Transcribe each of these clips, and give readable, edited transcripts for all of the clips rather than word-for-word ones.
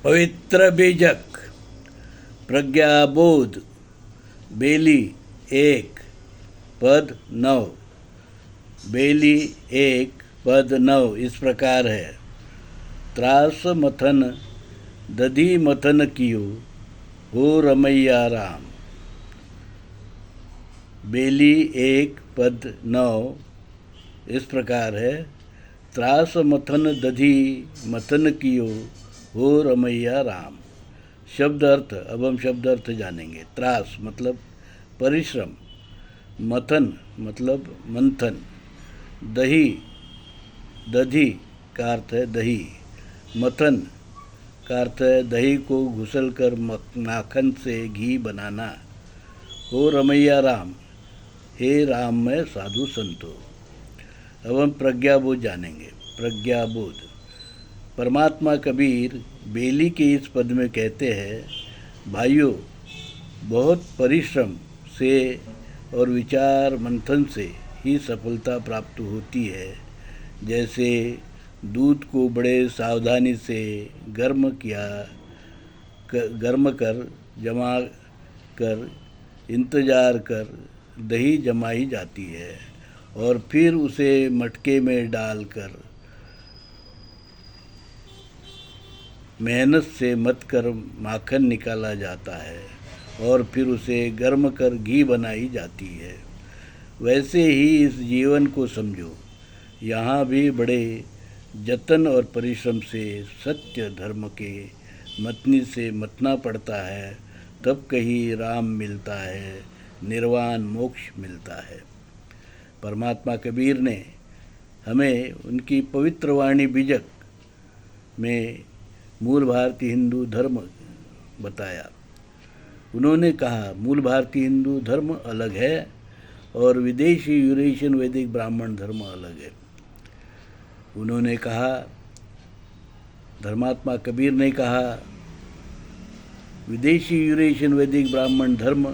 पवित्र बीजक प्रज्ञाबोध बेली 1 पद 9। बेली 1 पद 9 इस प्रकार है। त्रास मथन दधी मथन कियो हो रमैया राम। बेली 1 पद 9 इस प्रकार है। त्रास मथन दधी मथन कियो हो रमैया राम। शब्द अर्थ, अब हम शब्द अर्थ जानेंगे। त्रास मतलब परिश्रम, मथन मतलब मंथन, दही दधी का अर्थ है दही, मथन का अर्थ है दही को घुसल कर माखन से घी बनाना। हो रमैया राम, हे राम में साधु संतो। अब हम प्रज्ञाबोध जानेंगे। प्रज्ञाबोध परमात्मा कबीर बेली के इस पद में कहते हैं, भाइयों, बहुत परिश्रम से और विचार मंथन से ही सफलता प्राप्त होती है। जैसे दूध को बड़े सावधानी से गर्म कर जमा कर इंतजार कर दही जमाई जाती है और फिर उसे मटके में डालकर मेहनत से मथ कर माखन निकाला जाता है और फिर उसे गर्म कर घी बनाई जाती है। वैसे ही इस जीवन को समझो। यहाँ भी बड़े जतन और परिश्रम से सत्य धर्म के मतनी से मतना पड़ता है, तब कहीं राम मिलता है, निर्वाण मोक्ष मिलता है। परमात्मा कबीर ने हमें उनकी पवित्र वाणी बीजक में मूल भारतीय हिंदू धर्म बताया। उन्होंने कहा मूल भारतीय हिंदू धर्म अलग है और विदेशी यूरेशियन वैदिक ब्राह्मण धर्म अलग है। उन्होंने कहा, धर्मात्मा कबीर ने कहा, विदेशी यूरेशियन वैदिक ब्राह्मण धर्म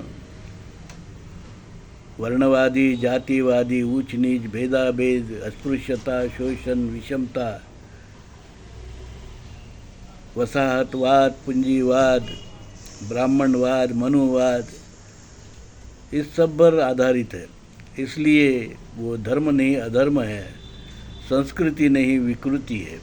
वर्णवादी, जातिवादी, ऊंच नीच, भेदाभेद, अस्पृश्यता, शोषण, विषमता, वसाहतवाद, पूंजीवाद, ब्राह्मणवाद, मनुवाद, इस सब पर आधारित है। इसलिए वो धर्म नहीं अधर्म है, संस्कृति नहीं विकृति है।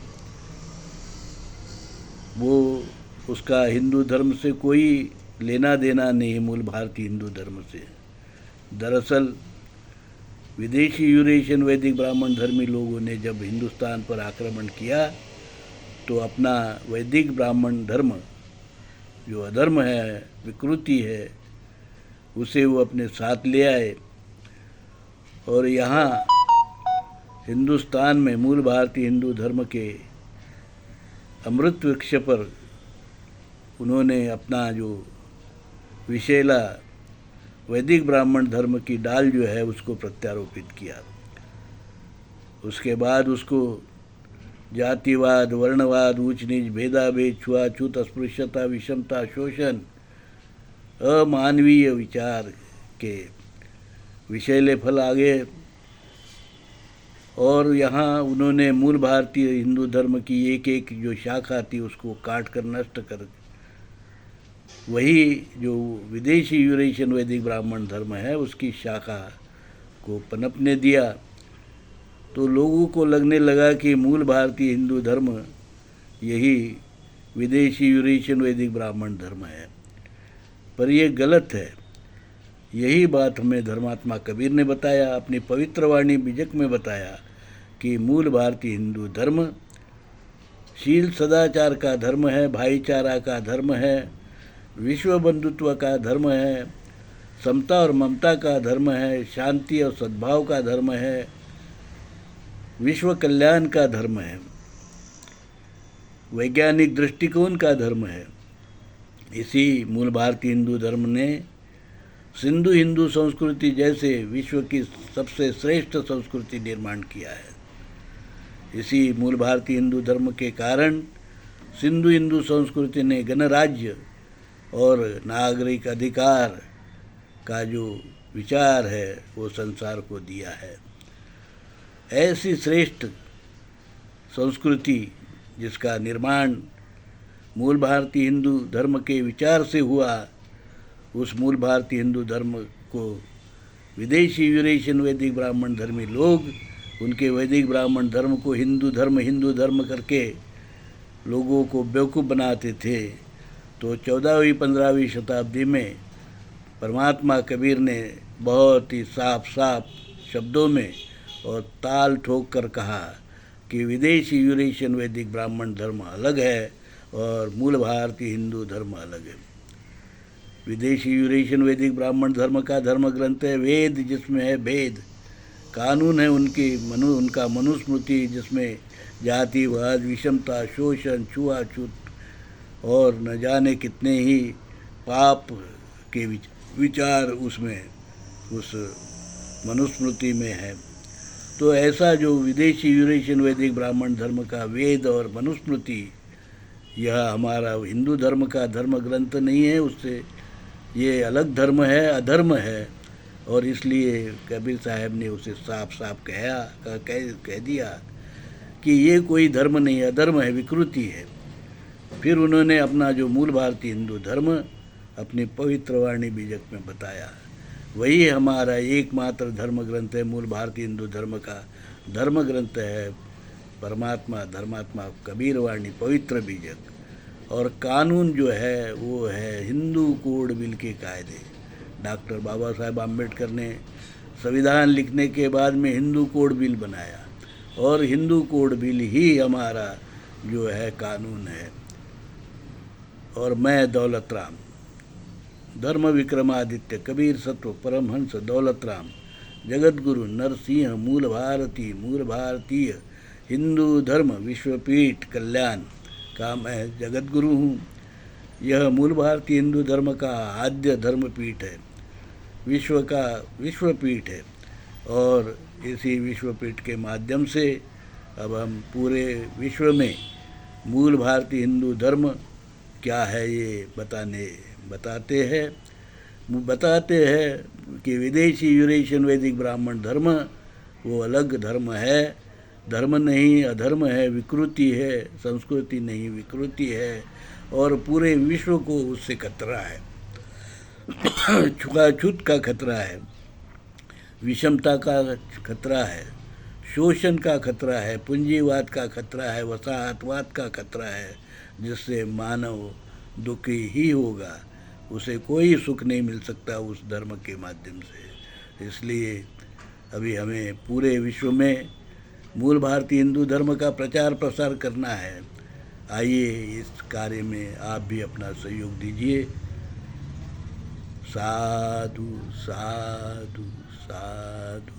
वो उसका हिंदू धर्म से कोई लेना देना नहीं, मूल भारतीय हिंदू धर्म से। दरअसल विदेशी यूरेशियन वैदिक ब्राह्मण धर्मी लोगों ने जब हिंदुस्तान पर आक्रमण किया तो अपना वैदिक ब्राह्मण धर्म जो अधर्म है, विकृति है, उसे वो अपने साथ ले आए और यहाँ हिंदुस्तान में मूल भारतीय हिंदू धर्म के अमृत वृक्ष पर उन्होंने अपना जो विशेला वैदिक ब्राह्मण धर्म की डाल जो है उसको प्रत्यारोपित किया। उसके बाद उसको जातिवाद, वर्णवाद, ऊंच नीच, भेदाभेद, छुआछूत, अस्पृश्यता, विषमता, शोषण, अमानवीय विचार के विषैले फल आ गए और यहाँ उन्होंने मूल भारतीय हिंदू धर्म की एक एक जो शाखा थी उसको काट कर नष्ट कर वही जो विदेशी यूरेशियन वैदिक ब्राह्मण धर्म है उसकी शाखा को पनपने दिया। तो लोगों को लगने लगा कि मूल भारतीय हिंदू धर्म यही विदेशी यूरेशियन वैदिक ब्राह्मण धर्म है, पर यह गलत है। यही बात हमें धर्मात्मा कबीर ने बताया, अपनी पवित्र वाणी बीजक में बताया कि मूल भारतीय हिंदू धर्म शील सदाचार का धर्म है, भाईचारा का धर्म है, विश्व बंधुत्व का धर्म है, समता और ममता का धर्म है, शांति और सद्भाव का धर्म है, विश्व कल्याण का धर्म है, वैज्ञानिक दृष्टिकोण का धर्म है। इसी मूल भारतीय हिंदू धर्म ने सिंधु हिंदू संस्कृति जैसे विश्व की सबसे श्रेष्ठ संस्कृति निर्माण किया है। इसी मूल भारतीय हिंदू धर्म के कारण सिंधु हिंदू संस्कृति ने गणराज्य और नागरिक अधिकार का जो विचार है वो संसार को दिया है। ऐसी श्रेष्ठ संस्कृति जिसका निर्माण मूल भारतीय हिंदू धर्म के विचार से हुआ। उस मूल भारतीय हिंदू धर्म को विदेशी यूरेशियन वैदिक ब्राह्मण धर्मी लोग उनके वैदिक ब्राह्मण धर्म को हिंदू धर्म करके लोगों को बेवकूफ़ बनाते थे। तो 14वीं 15वीं शताब्दी में परमात्मा कबीर ने बहुत ही साफ साफ शब्दों में और ताल ठोक कर कहा कि विदेशी यूरेशियन वैदिक ब्राह्मण धर्म अलग है और मूल भारतीय हिंदू धर्म अलग है। विदेशी यूरेशियन वैदिक ब्राह्मण धर्म का धर्म ग्रंथ है वेद, जिसमें है भेद। कानून है उनका मनुस्मृति, जिसमें जातिवाद, विषमता, शोषण, छुआछूत और न जाने कितने ही पाप के विचार उसमें उस मनुस्मृति में है। तो ऐसा जो विदेशी यूरेशियन वैदिक ब्राह्मण धर्म का वेद और मनुस्मृति, यह हमारा हिंदू धर्म का धर्म ग्रंथ नहीं है, उससे ये अलग धर्म है, अधर्म है। और इसलिए कबीर साहब ने उसे साफ साफ कह दिया कि ये कोई धर्म नहीं, अधर्म है, विकृति है। फिर उन्होंने अपना जो मूल भारतीय हिंदू धर्म अपनी पवित्र वाणी बीजक में बताया, वही हमारा एकमात्र धर्म ग्रंथ है। मूल भारतीय हिंदू धर्म का धर्म ग्रंथ है परमात्मा धर्मात्मा कबीर वाणी पवित्र बीजक। और कानून जो है वो है हिंदू कोड बिल के कायदे। डॉक्टर बाबा साहेब आम्बेडकर ने संविधान लिखने के बाद में हिंदू कोड बिल बनाया और हिंदू कोड बिल ही हमारा जो है कानून है। और मैं दौलत राम, धर्म विक्रमादित्य कबीर सत्व परमहंस दौलत राम, जगत गुरु नरसिंह मूल भारतीय हिंदू धर्म विश्वपीठ कल्याण का मैं जगत गुरु हूँ। यह मूल भारतीय हिंदू धर्म का आद्य धर्मपीठ है, विश्वपीठ है। और इसी विश्वपीठ के माध्यम से अब हम पूरे विश्व में मूल भारतीय हिंदू धर्म क्या है ये बताते हैं कि विदेशी यूरेशियन वैदिक ब्राह्मण धर्म वो अलग धर्म है, धर्म नहीं अधर्म है, विकृति है, संस्कृति नहीं विकृति है। और पूरे विश्व को उससे खतरा है, छुआछूत का खतरा है, विषमता का खतरा है, शोषण का खतरा है, पूंजीवाद का खतरा है, वसाहतवाद का खतरा है, जिससे मानव दुखी ही होगा, उसे कोई सुख नहीं मिल सकता उस धर्म के माध्यम से। इसलिए अभी हमें पूरे विश्व में मूल भारतीय हिंदू धर्म का प्रचार प्रसार करना है। आइए इस कार्य में आप भी अपना सहयोग दीजिए। साधु साधु साधु।